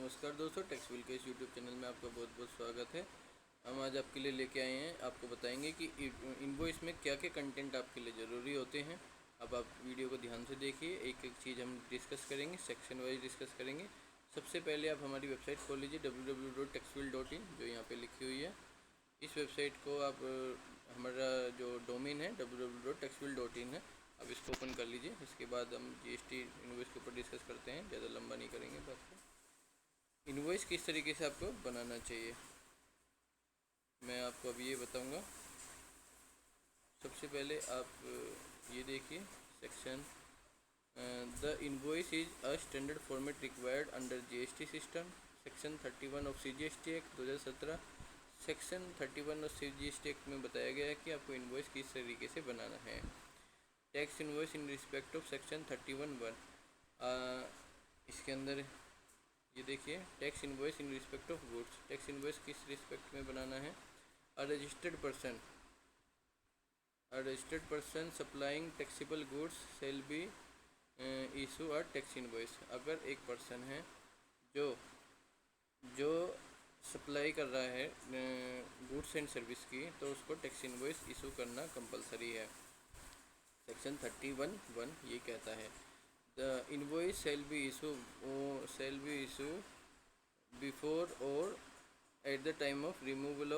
नमस्कार दोस्तों, टेक्सविल के इस यूट्यूब चैनल में आपका बहुत बहुत स्वागत है। हम आज आपके लिए लेके आए हैं, आपको बताएंगे कि इनवॉइस में क्या क्या कंटेंट आपके लिए ज़रूरी होते हैं। अब आप वीडियो को ध्यान से देखिए, एक एक चीज़ हम डिस्कस करेंगे, सेक्शन वाइज डिस्कस करेंगे। सबसे पहले आप हमारी वेबसाइट खोल लीजिए www.textfil.in, जो यहाँ पर लिखी हुई है। इस वेबसाइट को आप हमारा जो डोमेन है www.textfil.in है, अब इसको ओपन कर लीजिए। इसके बाद हम जीएसटी इनवॉइस के ऊपर डिस्कस करते हैं, ज़्यादा लंबा नहीं करेंगे बात को। इनवॉइस किस तरीके से आपको बनाना चाहिए, मैं आपको अभी ये बताऊंगा। सबसे पहले आप ये देखिए section, the invoice is a standard format required under GST system, section 31 of CGST act 2017। Section 31 of CGST act में बताया गया है कि आपको इनवॉइस किस तरीके से बनाना है। Tax invoice in respect of section 31(1), इसके अंदर ये देखिए, tax invoice in respect of goods. Tax invoice किस रिस्पेक्ट में बनाना है। A registered person supplying taxable goods shall be issue a tax invoice. अगर एक पर्सन है जो सप्लाई कर रहा है गुड्स एंड सर्विस की, तो उसको टैक्स इनवॉइस इशू करना कंपलसरी है। सेक्शन 31(1) ये कहता है, the invoice shall be issued before or at the time of removal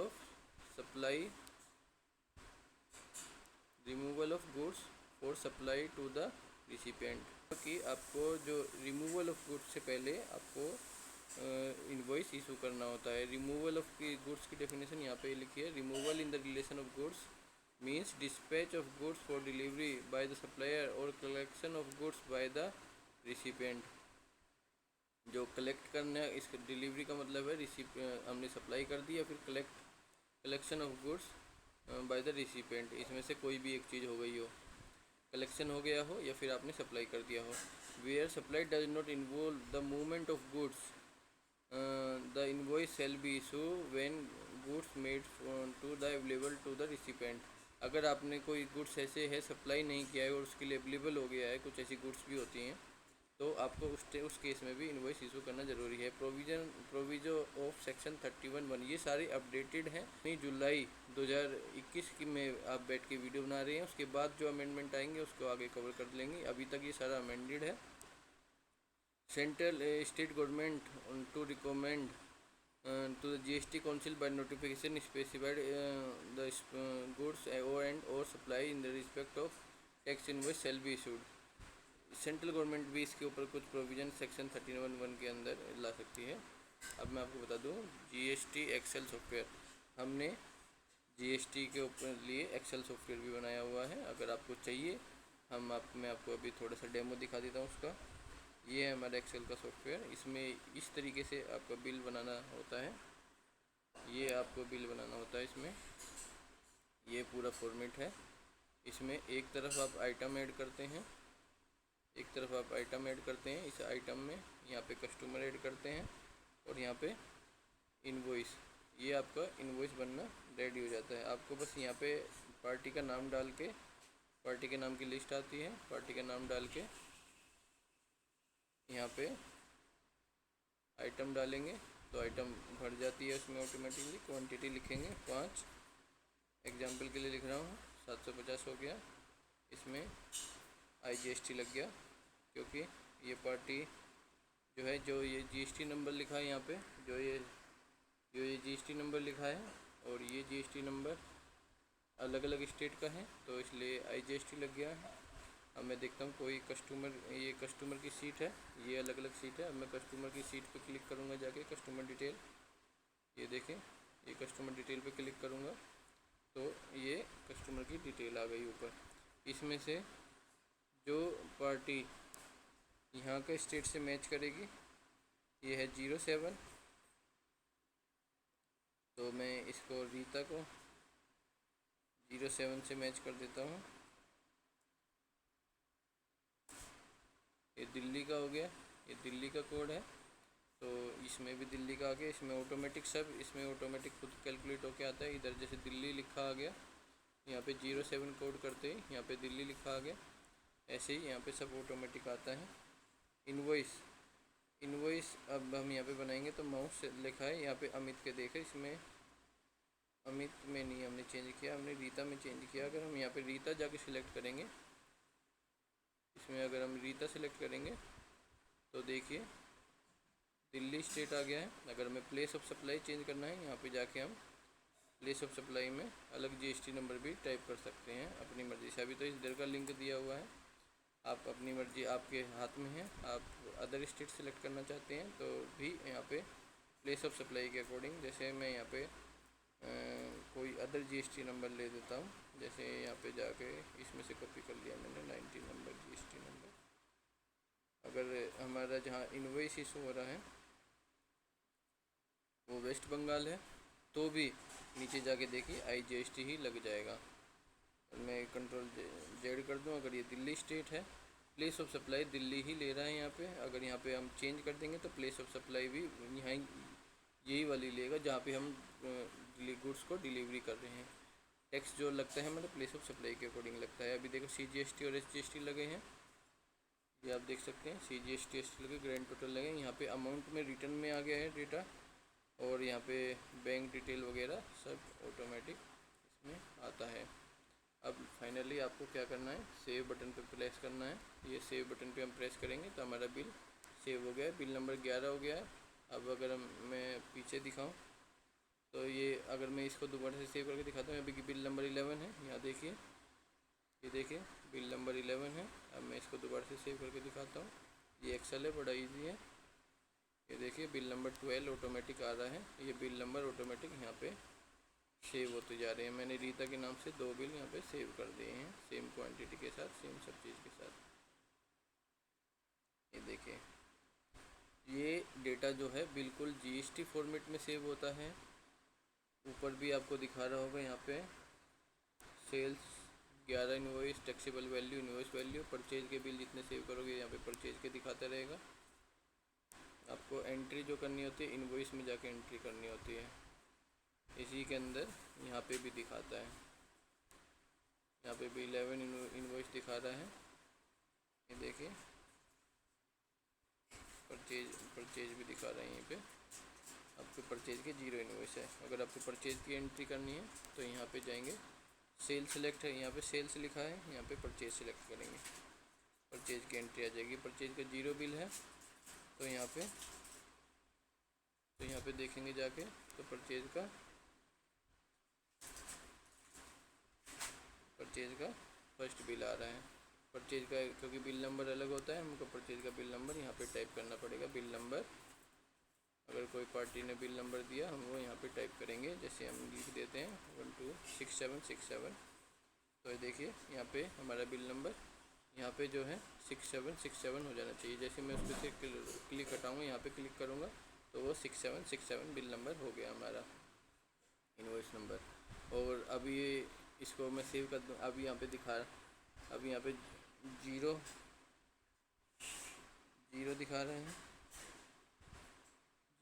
of goods for supply to the recipient। कि आपको जो रिमूवल ऑफ गुड्स से पहले आपको इनवॉइस इशू करना होता है। रिमूवल ऑफ की गुड्स की डेफिनेशन यहाँ पे लिखी है, removal in the relation of goods means dispatch of goods for delivery by the supplier or collection of goods by the recipient। जो कलेक्ट करना, इस डिलीवरी का मतलब है हमने सप्लाई कर दी, या फिर collection of goods by the recipient. इसमें से कोई भी एक चीज़ हो गई हो, कलेक्शन हो गया हो या फिर आपने सप्लाई कर दिया हो। Where supply does not involve the movement of goods, the invoice shall be issue when goods made to the available to the recipient. अगर आपने कोई गुड्स ऐसे है सप्लाई नहीं किया है और उसके लिए अवेलेबल हो गया है, कुछ ऐसी गुड्स भी होती हैं, तो आपको उस केस में भी इनवॉइस इशू करना ज़रूरी है। प्रोविजो ऑफ सेक्शन 31(1) ये सारे अपडेटेड हैं। 9 जुलाई 2021 की में आप बैठ के वीडियो बना रहे हैं, उसके बाद जो अमेंडमेंट आएंगे उसको आगे कवर कर लेंगे। अभी तक ये सारा अमेंडेड है। Central state government to recommend to the GST Council by notification specified the goods or supply in the respect of tax invoice shall be issued। Central government भी इसके ऊपर कुछ प्रोविज़न सेक्शन 31(1) के अंदर ला सकती है। अब मैं आपको बता दूं, जीएसटी एक्सेल सॉफ्टवेयर, हमने जीएसटी के ऊपर लिए एक्सेल सॉफ्टवेयर भी बनाया हुआ है। अगर आपको चाहिए, मैं आपको अभी थोड़ा सा डेमो दिखा देता हूँ उसका। ये है हमारा एक्सेल का सॉफ्टवेयर। इसमें इस तरीके से आपका बिल बनाना होता है। ये आपको बिल बनाना होता है। इसमें ये पूरा फॉर्मेट है। इसमें एक तरफ आप आइटम ऐड करते हैं, इस आइटम में यहाँ पे कस्टमर ऐड करते हैं, और यहाँ पे इनवॉइस, ये आपका इनवॉइस बनना रेडी हो जाता है। आपको बस यहाँ पे पार्टी का नाम डाल के, पार्टी के नाम की लिस्ट आती है, पार्टी का नाम डाल के यहाँ पे आइटम डालेंगे तो आइटम भर जाती है उसमें ऑटोमेटिकली। क्वांटिटी लिखेंगे 5, एग्जांपल के लिए लिख रहा हूँ, 750 हो गया। इसमें IGST लग गया, क्योंकि ये पार्टी जो है, जो ये GST नंबर लिखा है यहाँ पे, जो ये GST नंबर लिखा है और ये GST नंबर अलग अलग स्टेट का है, तो इसलिए IGST लग गया है। अब मैं देखता हूँ कोई कस्टमर, ये कस्टमर की सीट है, ये अलग अलग सीट है। अब मैं कस्टमर की सीट पे क्लिक करूँगा जाके, कस्टमर डिटेल, ये देखें, ये कस्टमर डिटेल पे क्लिक करूँगा तो ये कस्टमर की डिटेल आ गई ऊपर। इसमें से जो पार्टी यहाँ का स्टेट से मैच करेगी, ये है 07, तो मैं इसको रीता को 07 से मैच कर देता हूँ। ये दिल्ली का हो गया, ये दिल्ली का कोड है, तो इसमें भी दिल्ली का आ गया। इसमें ऑटोमेटिक सब, इसमें ऑटोमेटिक खुद कैलकुलेट होके आता है। इधर जैसे दिल्ली लिखा आ गया, यहाँ पे 07 कोड करते ही यहाँ पे दिल्ली लिखा आ गया। ऐसे ही यहाँ पे सब ऑटोमेटिक आता है। इनवॉइस अब हम यहाँ पे बनाएंगे तो माउस से लिखा है यहाँ पे अमित के देखे, इसमें अमित में नहीं हमने चेंज किया, हमने रीता में चेंज किया। अगर हम यहाँ पे रीता जाके सिलेक्ट करेंगे, इसमें अगर हम रीता सिलेक्ट करेंगे तो देखिए दिल्ली स्टेट आ गया है। अगर हमें प्लेस ऑफ सप्लाई चेंज करना है, यहाँ पे जाके हम प्लेस ऑफ सप्लाई में अलग जीएसटी नंबर भी टाइप कर सकते हैं अपनी मर्ज़ी से। अभी तो इस इधर का लिंक दिया हुआ है, आप अपनी मर्ज़ी आपके हाथ में है। आप अदर स्टेट सेलेक्ट करना चाहते हैं तो भी यहाँ पे प्लेस ऑफ सप्लाई के अकॉर्डिंग, जैसे मैं यहाँ पे कोई अदर जीएसटी नंबर ले देता हूँ। जैसे यहाँ पे जाके इसमें से कॉपी कर लिया मैंने 19 नंबर जीएसटी नंबर। अगर हमारा जहाँ इनवॉइस इशू हो रहा है वो वेस्ट बंगाल है तो भी नीचे जाके देखिए IGST ही लग जाएगा। मैं कंट्रोल जेड कर दूँ, अगर ये दिल्ली स्टेट है प्लेस ऑफ सप्लाई दिल्ली ही ले रहा है यहाँ पे। अगर यहाँ पे हम चेंज कर देंगे तो प्लेस ऑफ सप्लाई भी यहाँ यही वाली लेगा जहाँ पे हम गुड्स को डिलीवरी कर रहे हैं। टैक्स जो लगता है मतलब प्लेस ऑफ सप्लाई के अकॉर्डिंग लगता है। अभी देखो CGST और SGST लगे हैं, ये आप देख सकते हैं CGST SGST लगे, ग्रैंड टोटल लगे। यहाँ पे अमाउंट में रिटर्न में आ गया है डेटा, और यहाँ पे बैंक डिटेल वगैरह सब ऑटोमेटिक इसमें आता है। अब फाइनली आपको क्या करना है, सेव बटन पे प्रेस करना है। ये सेव बटन पे हम प्रेस करेंगे तो हमारा बिल सेव हो गया है, बिल नंबर 11 हो गया है। अब अगर मैं पीछे दिखाऊं तो ये अगर मैं इसको दोबारा से सेव करके दिखाता हूँ, यहाँ पे बिल नंबर 11 है, यहाँ देखिए, ये देखिए बिल नंबर 11 है। अब मैं इसको दोबारा से सेव करके दिखाता हूँ, ये एक्सेल है, बड़ा ईजी है। ये देखिए बिल नंबर 12 ऑटोमेटिक आ रहा है, ये बिल नंबर ऑटोमेटिक यहाँ पे सेव होते जा रहे हैं। मैंने रीता के नाम से 2 बिल यहाँ पे सेव कर दिए हैं, सेम क्वांटिटी के साथ, सेम सब चीज़ के साथ। ये देखिए ये डेटा जो है बिल्कुल GST फॉर्मेट में सेव होता है। ऊपर भी आपको दिखा रहा होगा यहाँ पे sales 11 invoice, taxable value, invoice value, purchase के बिल जितने सेव करोगे यहाँ पे परचेज के दिखाता रहेगा। आपको एंट्री जो करनी होती है इनवॉइस में जाके एंट्री करनी होती है, इसी के अंदर यहाँ पे भी दिखाता है। यहाँ पे भी 11 इनवॉइस दिखा रहा है, ये देखिए परचेज भी दिखा रहा है। यहीं पे आपको परचेज के 0 इनवॉइस है। अगर आपको परचेज की एंट्री करनी है तो यहाँ पे जाएंगे, सेल सेलेक्ट है, यहाँ पे सेल्स लिखा है, यहाँ पे परचेज सेलेक्ट करेंगे, परचेज की एंट्री आ जाएगी। परचेज का 0 बिल है तो यहाँ पे देखेंगे जाके तो परचेज का फर्स्ट बिल आ रहा है। परचेज का क्योंकि बिल नंबर अलग होता है, हमको परचेज का बिल नंबर यहाँ पे टाइप करना पड़ेगा। बिल नंबर अगर कोई पार्टी ने बिल नंबर दिया हम वो यहाँ पे टाइप करेंगे, जैसे हम लिख देते हैं 126767। तो ये देखिए यहाँ पे हमारा बिल नंबर यहाँ पे जो है 6767 हो जाना चाहिए। जैसे मैं उस पर से क्लिक हटाऊँगा, यहाँ पे क्लिक करूँगा तो वो 6767 बिल नंबर हो गया हमारा इनवॉइस नंबर। और अभी इसको मैं सेव कर दूँ, अभी यहाँ पे अभी यहाँ पे 0 दिखा रहे हैं,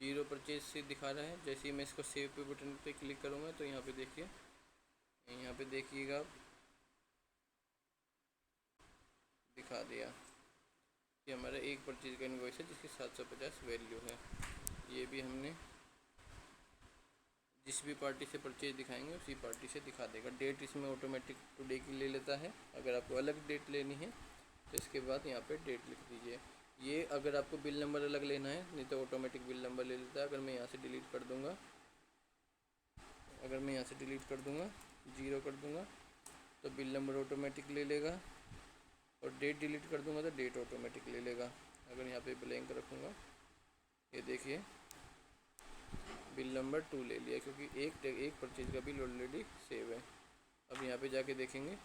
0 परचेज से दिखा रहा है। जैसे ही मैं इसको सेव पे बटन पे क्लिक करूँगा तो यहाँ पे देखिए, यहाँ पे देखिएगा दिखा दिया कि हमारा एक परचेज का इनवॉइस है जिसकी 750 वैल्यू है। ये भी हमने जिस भी पार्टी से परचेज दिखाएंगे उसी पार्टी से दिखा देगा। डेट इसमें ऑटोमेटिक टुडे की ले लेता है। अगर आपको अलग डेट लेनी है तो इसके बाद यहाँ पे डेट लिख दीजिए। ये अगर आपको बिल नंबर अलग लेना है, नहीं तो ऑटोमेटिक बिल नंबर ले लेता है। अगर मैं यहाँ से डिलीट कर दूँगा, 0 कर दूँगा तो बिल नंबर ऑटोमेटिक ले लेगा, और डेट डिलीट कर दूँगा तो डेट ऑटोमेटिक ले लेगा। अगर यहाँ पे ब्लैंक रखूँगा, ये देखिए बिल नंबर 2 ले लिया क्योंकि एक परचेज का बिल ऑलरेडी सेव है। अब यहाँ पे जाके देखेंगे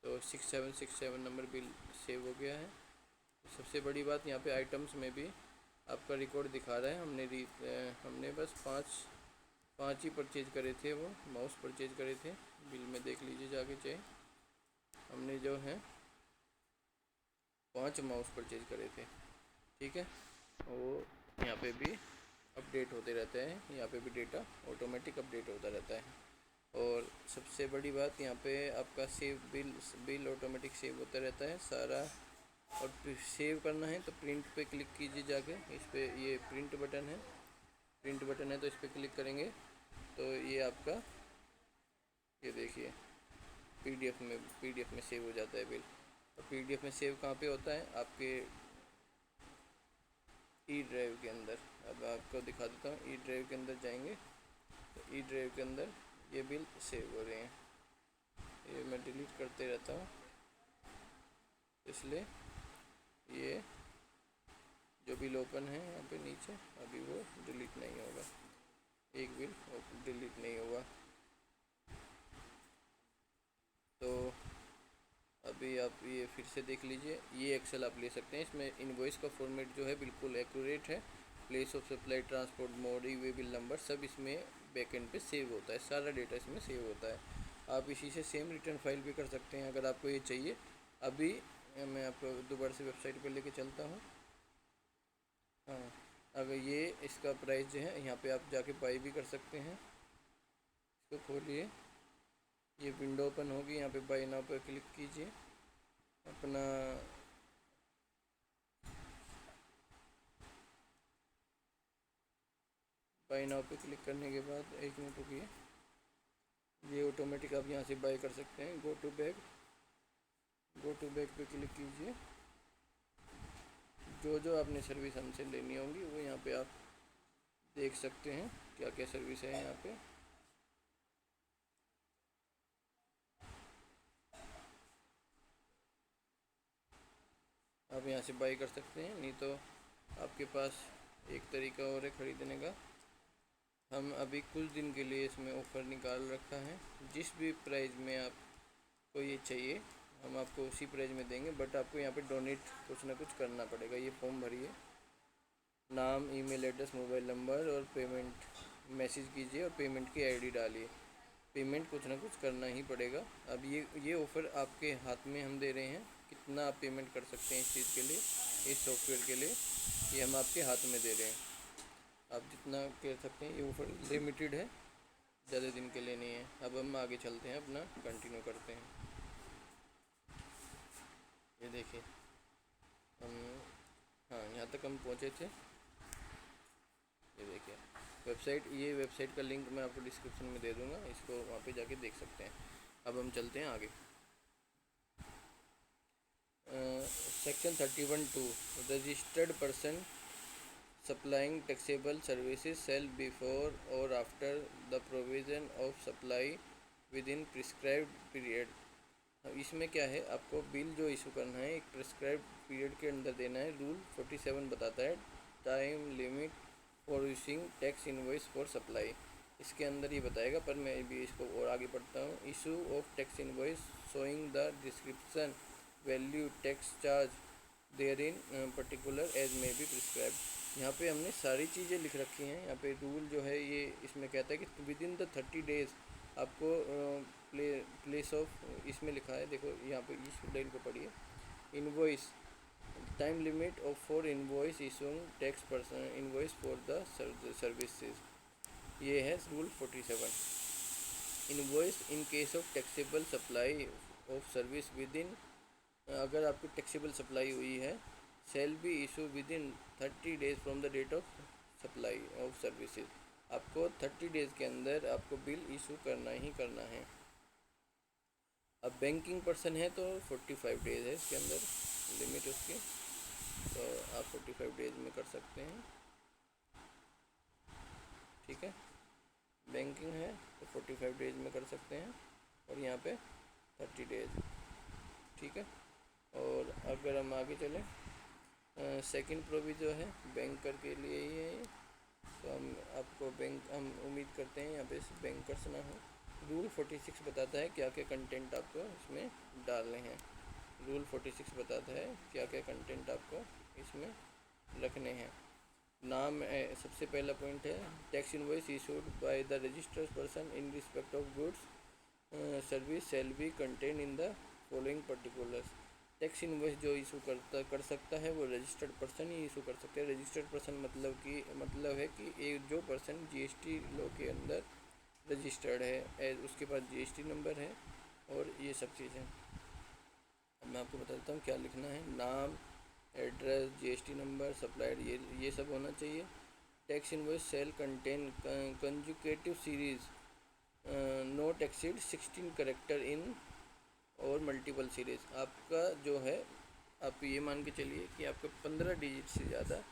तो 6767 नंबर बिल सेव हो गया है। सबसे बड़ी बात यहाँ पे आइटम्स में भी आपका रिकॉर्ड दिखा रहा है। हमने बस पाँच ही परचेज करे थे, वो माउस परचेज करे थे। बिल में देख लीजिए जाके चाहे, हमने जो है 5 माउस परचेज करे थे, ठीक है। वो यहाँ पे भी अपडेट होते रहते हैं, यहाँ पे भी डेटा ऑटोमेटिक अपडेट होता रहता है। और सबसे बड़ी बात यहाँ पे आपका बिल ऑटोमेटिक सेव होता रहता है। सारा और सेव करना है तो प्रिंट पे क्लिक कीजिए जाके, इस पे ये प्रिंट बटन है तो इस पर क्लिक करेंगे तो ये आपका, ये देखिए पीडीएफ में सेव हो जाता है बिल। और पीडीएफ में सेव कहाँ पे होता है, आपके ई ड्राइव के अंदर। अब आपको दिखा देता हूँ, ई ड्राइव के अंदर जाएंगे तो ई ड्राइव के अंदर ये बिल सेव हो रहे हैं। ये मैं डिलीट करते रहता हूँ, इसलिए ये जो बिल ओपन है यहाँ पे नीचे, अभी वो डिलीट नहीं होगा, एक बिल डिलीट नहीं होगा। तो अभी आप ये फिर से देख लीजिए, ये एक्सेल आप ले सकते हैं। इसमें इनवॉइस का फॉर्मेट जो है बिल्कुल एक्यूरेट है, place of supply, transport mode, E way bill number सब इसमें बैकएंड पे सेव होता है, सारा डेटा इसमें सेव होता है। आप इसी से सेम रिटर्न फाइल भी कर सकते हैं अगर आपको ये चाहिए। अभी मैं आपको दोबारा से वेबसाइट पर लेके चलता हूँ। हाँ, अगर ये इसका प्राइस जो है यहाँ पे आप जाके बाई भी कर सकते हैं। इसको खोलिए, ये विंडो ओपन होगी, यहाँ पे बाई नाउ पर क्लिक कीजिए। अपना बाई नाउ पे क्लिक करने के बाद एक मिनट रुकिए, ये ऑटोमेटिक आप यहाँ से बाई कर सकते हैं। गो टू बैग पे क्लिक कीजिए। जो आपने सर्विस हमसे लेनी होंगी वो यहाँ पे आप देख सकते हैं, क्या क्या सर्विस है यहाँ पे। आप यहाँ से बाई कर सकते हैं, नहीं तो आपके पास एक तरीका और है ख़रीदने का। हम अभी कुछ दिन के लिए इसमें ऑफ़र निकाल रखा है, जिस भी प्राइस में आपको ये चाहिए हम आपको उसी प्राइस में देंगे, बट आपको यहाँ पे डोनेट कुछ ना कुछ करना पड़ेगा। ये फॉर्म भरिए, नाम, ईमेल एड्रेस, मोबाइल नंबर और पेमेंट मैसेज कीजिए और पेमेंट की आईडी डालिए। पेमेंट कुछ ना कुछ करना ही पड़ेगा। अब ये ऑफ़र आपके हाथ में हम दे रहे हैं, कितना आप पेमेंट कर सकते हैं इस चीज़ के लिए, इस सॉफ्टवेयर के लिए, ये हम आपके हाथ में दे रहे हैं। आप जितना कर सकते हैं, ये ऑफ़र लिमिटेड है, ज़्यादा दिन के लिए नहीं है। अब हम आगे चलते हैं, अपना कंटिन्यू करते हैं। ये देखिए हम, हाँ यहाँ तक हम पहुँचे थे। ये देखिए वेबसाइट, ये वेबसाइट का लिंक मैं आपको डिस्क्रिप्शन में दे दूँगा, इसको वहाँ पे जाके देख सकते हैं। अब हम चलते हैं आगे। Section 31(2) registered person supplying taxable services sale before और after the provision of supply within prescribed period. इसमें क्या है, आपको बिल जो इशू करना है एक प्रिस्क्राइब्ड पीरियड के अंदर देना है। रूल 47 बताता है time limit for issuing tax invoice for supply. इसके अंदर ये बताएगा, पर मैं भी इसको और आगे पढ़ता हूँ। Issue of tax invoice showing the description value tax charge therein particular as may be prescribed. यहाँ पे हमने सारी चीज़ें लिख रखी हैं। यहाँ पे रूल जो है ये इसमें कहता है कि विद इन द 30 डेज़ आपको प्लेस ऑफ, इसमें लिखा है देखो यहाँ पे, इस लाइन को पढ़िए। Invoice time limit of for invoice issuing tax person invoice for the services, ये है rule 47। Invoice in case of taxable supply of service within, अगर आपकी टैक्सेबल सप्लाई हुई है, shall be issue within 30 days from the date of supply of services. आपको 30 days के अंदर आपको बिल इशू करना ही करना है। अब बैंकिंग पर्सन है तो 45 डेज़ है इसके अंदर लिमिट उसकी, तो आप 45 डेज़ में कर सकते हैं। ठीक है, बैंकिंग है तो 45 डेज़ में कर सकते हैं, और यहाँ पे 30 डेज़। ठीक है, और अगर हम आगे चलें, सेकंड प्रोविज़न जो है बैंकर के लिए ही है ये, तो हम आपको हम उम्मीद करते हैं यहाँ पे बैंकर्स ना हो। रूल 46 बताता है क्या क्या कंटेंट आपको इसमें डालने हैं। रूल 46 बताता है क्या क्या कंटेंट आपको इसमें रखने हैं। नाम सबसे पहला पॉइंट है, tax invoice issued by the registered person in respect of goods service shall be contain in the following particulars. Tax invoice जो इशू कर सकता है वो रजिस्टर्ड पर्सन ही इशू कर सकते हैं। रजिस्टर्ड पर्सन मतलब है कि एक जो पर्सन जीएसटी लॉ के अंदर रजिस्टर्ड है, उसके पास जीएसटी नंबर है और ये सब चीज़ें। अब मैं आपको बता देता हूँ क्या लिखना है। नाम, एड्रेस, जीएसटी नंबर, सप्लायर, ये सब होना चाहिए। Tax invoice shall contain consecutive series not exceed 16 character in और मल्टीपल सीरीज। आपका जो है, आप ये मान के चलिए कि आपका 15 डिजिट से ज़्यादा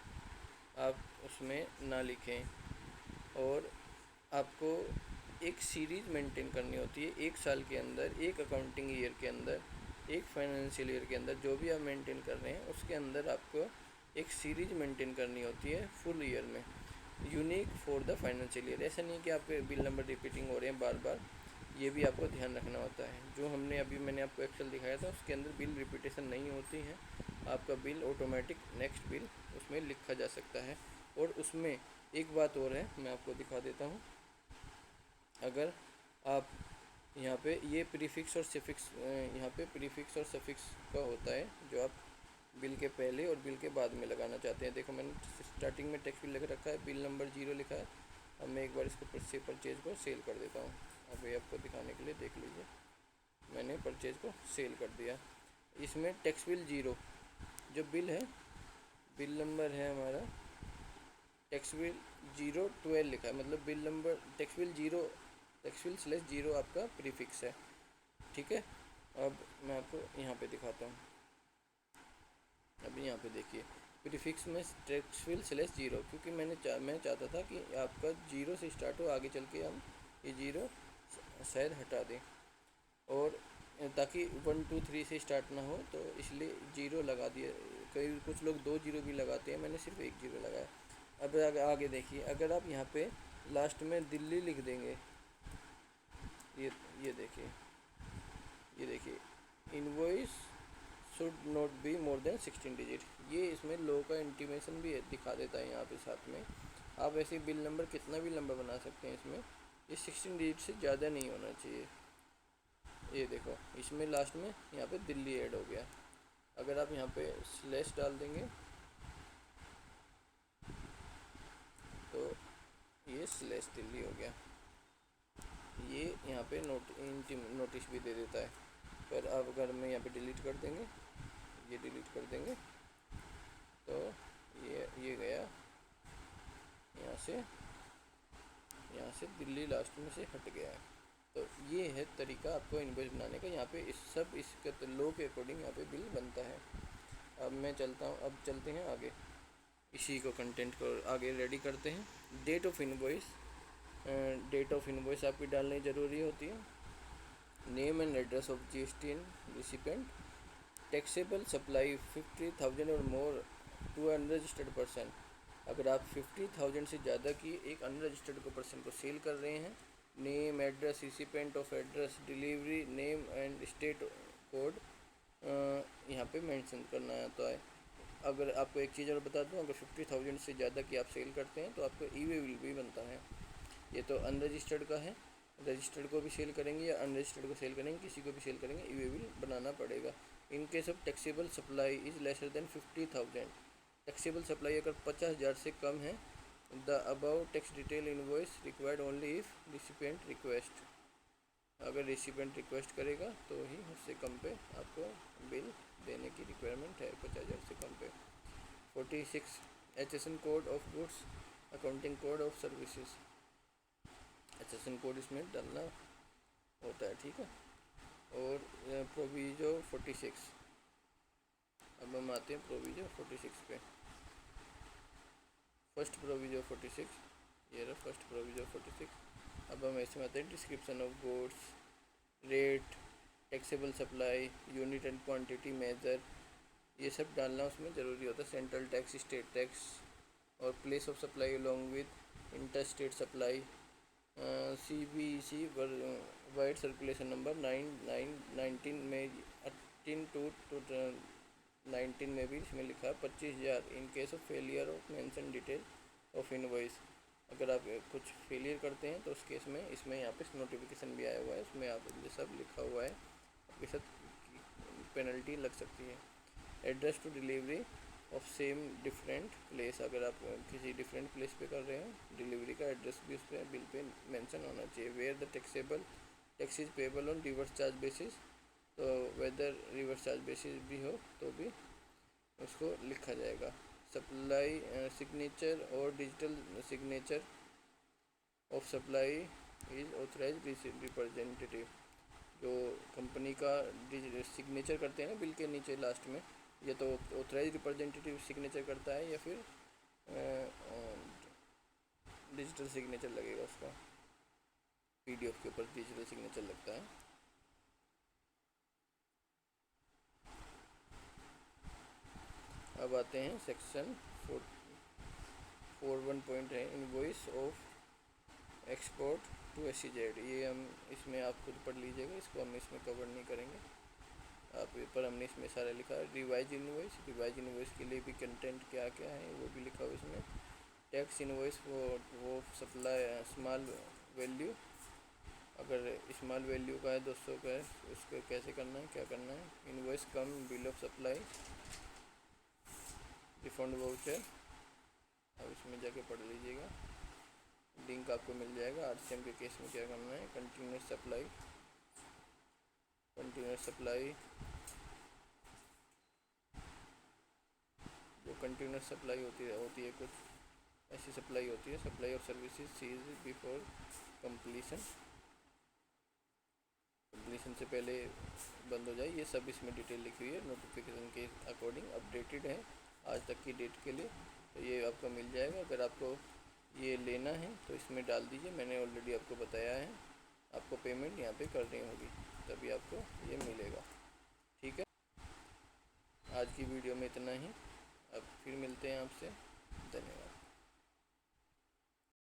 आप उसमें ना लिखें। और आपको एक सीरीज़ मेंटेन करनी होती है 1 साल के अंदर, एक अकाउंटिंग ईयर के अंदर, एक फाइनेंशियल ईयर के अंदर, जो भी आप मेंटेन कर रहे हैं उसके अंदर आपको एक सीरीज मेंटेन करनी होती है फुल ईयर में, unique for the financial year. ऐसा नहीं कि आपके बिल नंबर रिपीटिंग हो रहे हैं बार बार, ये भी आपको ध्यान रखना होता है। जो मैंने आपको एक्सेल दिखाया था उसके अंदर बिल रिपीटेशन नहीं होती है, आपका बिल ऑटोमेटिक नेक्स्ट बिल उसमें लिखा जा सकता है। और उसमें एक बात और है, मैं आपको दिखा देता हूँ। अगर आप यहाँ पे ये प्रीफिक्स और सफिक्स, यहाँ पे प्रीफिक्स और सफिक्स का होता है जो आप बिल के पहले और बिल के बाद में लगाना चाहते हैं। देखो मैंने स्टार्टिंग में टेक्स्ट बिल लिख रखा है, बिल नंबर 0 लिखा है। अब मैं एक बार इसको परचेज को सेल कर देता हूँ। अब ये आपको दिखाने के लिए देख लीजिए, मैंने परचेज को सेल कर दिया। इसमें टैक्स बिल 0 जो बिल है, बिल नंबर है हमारा टैक्स बिल 012 लिखा है, मतलब bill number tax bill 0, tax bill /0 आपका प्रीफिक्स है। ठीक है, अब मैं आपको यहाँ पे दिखाता हूँ। अभी यहाँ पे देखिए प्रीफिक्स में टैक्स बिल /0, क्योंकि मैं चाहता था कि आपका 0 से स्टार्ट हो, आगे चल के हम ये 0 शायद हटा दें, और ताकि 1 2 3 से स्टार्ट ना हो, तो इसलिए 0 लगा दिया। कई कुछ लोग 2 0 भी लगाते हैं, मैंने सिर्फ 1 0 लगाया। अब आगे देखिए, अगर आप यहाँ पे लास्ट में दिल्ली लिख देंगे, ये देखिए, ये देखिए invoice should not be more than 16 digit, ये इसमें लो का इंटीमेशन भी दिखा देता है यहाँ पे साथ में। आप ऐसे बिल नंबर कितना भी लंबा बना सकते हैं, इसमें ये 16 डिजिट से ज़्यादा नहीं होना चाहिए। ये देखो इसमें लास्ट में यहाँ पे दिल्ली ऐड हो गया। अगर आप यहाँ पे स्लैश डाल देंगे तो ये स्लैश दिल्ली हो गया। ये यहाँ पे नोटिस भी दे देता है। पर अब अगर मैं यहाँ पे डिलीट कर देंगे, ये डिलीट कर देंगे, तो ये गया यहाँ से दिल्ली लास्ट में से हट गया है। तो ये है तरीका आपको इनवॉइस बनाने का। यहाँ पे इसके लो के अकॉर्डिंग यहाँ पे बिल बनता है। अब मैं चलता हूँ, अब चलते हैं आगे, इसी को कंटेंट को आगे रेडी करते हैं। Date of invoice, date of invoice आपकी डालनी ज़रूरी होती है। Name and address of GST and recipient, taxable supply 50,000 और मोर टू अनरजिस्टर्ड पर्सन। अगर आप 50,000 से ज़्यादा की एक अनरजिस्टर्ड पर्सन को सेल कर रहे हैं, name, address, recipient of address, delivery name and state code यहाँ पे मेंशन करना आता है। अगर आपको एक चीज़ और बता दूँ, अगर 50,000 से ज़्यादा की आप सेल करते हैं तो आपको ई वे बिल भी बनता है। ये तो अनरजिस्टर्ड का है, रजिस्टर्ड को भी सेल करेंगे या अनरजिस्टर्ड को सेल करेंगे, किसी को भी सेल करेंगे, ई वे बिल बनाना पड़ेगा। इन case of taxable supply is lesser than 50,000, taxable supply अगर 50,000 से कम है, the above tax detail invoice required only if recipient request. अगर रिसिपेंट रिक्वेस्ट करेगा तो ही उससे कम पे आपको बिल देने की रिक्वायरमेंट है, 50,000 से कम पे। 46 HSN code of goods, accounting code of services. HSN code इसमें डालना होता है, ठीक है। और प्रोविजो 46, अब हम आते हैं प्रोविजो 46 पे। फर्स्ट प्रोविजो 46, ये रहा फर्स्ट प्रोविजो 46। अब हम ऐसे में आते हैं description of goods, rate, taxable supply, unit and quantity measure, ये सब डालना उसमें ज़रूरी होता है। सेंट्रल टैक्स, स्टेट टैक्स और place of supply along with inter state supply. CBEC wide circulation number 19 में 18/2/19 में भी इसमें लिखा है 25,000 in case of failure of mention detail of invoice. अगर आप कुछ फेलियर करते हैं तो उस केस में इसमें यहाँ पे नोटिफिकेशन भी आया हुआ है, उसमें आप ये सब लिखा हुआ है, आपके साथ पेनल्टी लग सकती है। Address to delivery of same different place, अगर आप किसी डिफरेंट प्लेस पे कर रहे हैं, डिलीवरी का एड्रेस भी उस पर बिल पे मेंशन होना चाहिए। Where the taxable tax is payable on reverse charge basis, तो वेदर रिवर्स चार्ज बेसिस भी हो तो भी उसको लिखा जाएगा। सप्लाई सिग्नेचर और digital signature of supply is authorize representative. जो कंपनी का सिग्नेचर करते हैं ना बिल के नीचे लास्ट में, या तो ऑथराइज रिप्रेजेंटेटिव सिग्नेचर करता है या फिर डिजिटल सिग्नेचर लगेगा उसका। पीडीएफ के ऊपर डिजिटल सिग्नेचर लगता है। अब आते हैं सेक्शन 4.1 पॉइंट है invoice of export to SEZ। ये हम इसमें आप खुद पढ़ लीजिएगा, इसको हम इसमें कवर नहीं करेंगे। आप पर हमने इसमें सारा लिखा है। रिवाइज इनवॉइस के लिए भी कंटेंट क्या क्या है वो भी लिखा हुआ इसमें। टैक्स इनवॉइस वो सप्लाई स्मॉल वैल्यू, अगर स्मॉल वैल्यू का है 200 का है उसको कैसे करना है, क्या करना है। Invoice come bill of supply, refund voucher, अब इसमें जाके पढ़ लीजिएगा, लिंक आपको मिल जाएगा। RCM के केस में क्या करना है। कंटिन्यूस सप्लाई जो कंटिन्यूस सप्लाई होती है कुछ ऐसी सप्लाई होती है। Supply of services cease before completion से पहले बंद हो जाए, ये सब इसमें डिटेल लिखी हुई है। नोटिफिकेशन के अकॉर्डिंग अपडेटेड है आज तक की डेट के लिए, तो ये आपको मिल जाएगा। अगर आपको ये लेना है तो इसमें डाल दीजिए, मैंने ऑलरेडी आपको बताया है। आपको पेमेंट यहाँ पे करनी होगी तभी आपको ये मिलेगा। ठीक है, आज की वीडियो में इतना ही। अब फिर मिलते हैं आपसे। धन्यवाद।